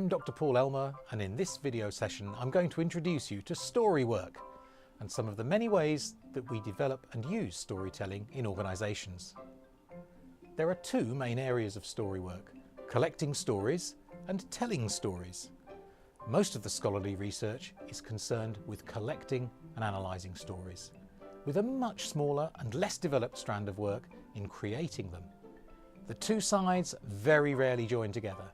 Dr. Paul Elmer, and in this video session I'm going to introduce you to story work and some of the many ways that we develop and use storytelling in organisations. There are two main areas of story work: collecting stories and telling stories. Most of the scholarly research is concerned with collecting and analysing stories, with a much smaller and less developed strand of work in creating them. The two sides very rarely join together.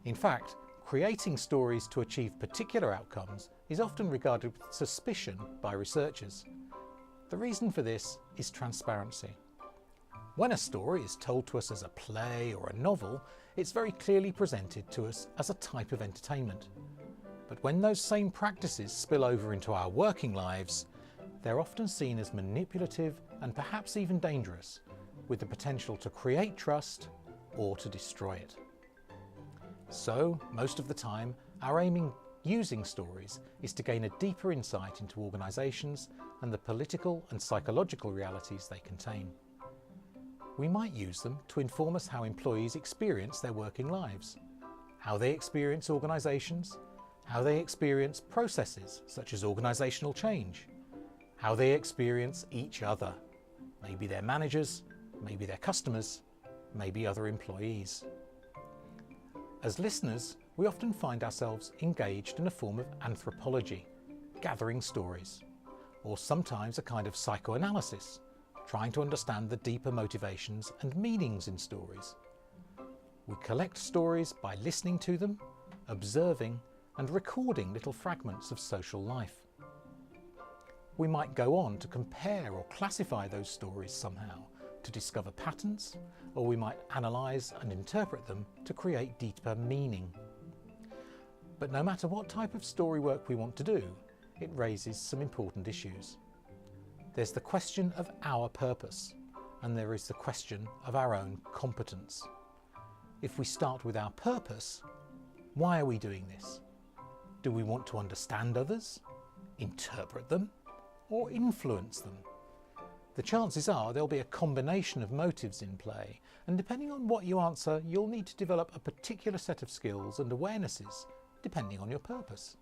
In fact, creating stories to achieve particular outcomes is often regarded with suspicion by researchers. The reason for this is transparency. When a story is told to us as a play or a novel, it's very clearly presented to us as a type of entertainment. But when those same practices spill over into our working lives, they're often seen as manipulative and perhaps even dangerous, with the potential to create trust or to destroy it. So, most of the time, our aim in using stories is to gain a deeper insight into organisations and the political and psychological realities they contain. We might use them to inform us how employees experience their working lives, how they experience organisations, how they experience processes such as organisational change, how they experience each other, maybe their managers, maybe their customers, maybe other employees. As listeners, we often find ourselves engaged in a form of anthropology, gathering stories, or sometimes a kind of psychoanalysis, trying to understand the deeper motivations and meanings in stories. We collect stories by listening to them, observing, and recording little fragments of social life. We might go on to compare or classify those stories somehow, to discover patterns, or we might analyse and interpret them to create deeper meaning. But no matter what type of story work we want to do, it raises some important issues. There's the question of our purpose, and there is the question of our own competence. If we start with our purpose, why are we doing this? Do we want to understand others, interpret them, or influence them? The chances are there'll be a combination of motives in play, and depending on what you answer, you'll need to develop a particular set of skills and awarenesses, depending on your purpose.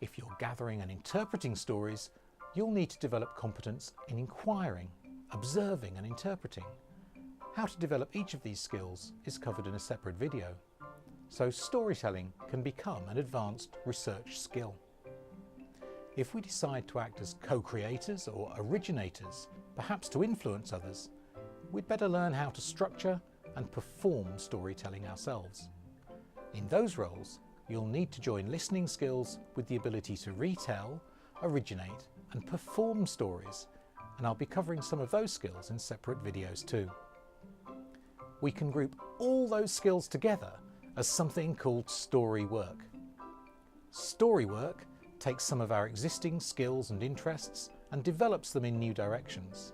If you're gathering and interpreting stories, you'll need to develop competence in inquiring, observing and interpreting. How to develop each of these skills is covered in a separate video. So storytelling can become an advanced research skill. If we decide to act as co-creators or originators, perhaps to influence others, we'd better learn how to structure and perform storytelling ourselves. In those roles, you'll need to join listening skills with the ability to retell, originate and perform stories, and I'll be covering some of those skills in separate videos too. We can group all those skills together as something called story work. Story work takes some of our existing skills and interests and develops them in new directions.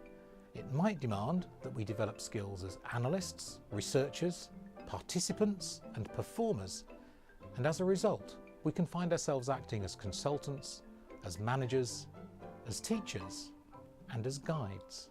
It might demand that we develop skills as analysts, researchers, participants and performers, and as a result we can find ourselves acting as consultants, as managers, as teachers and as guides.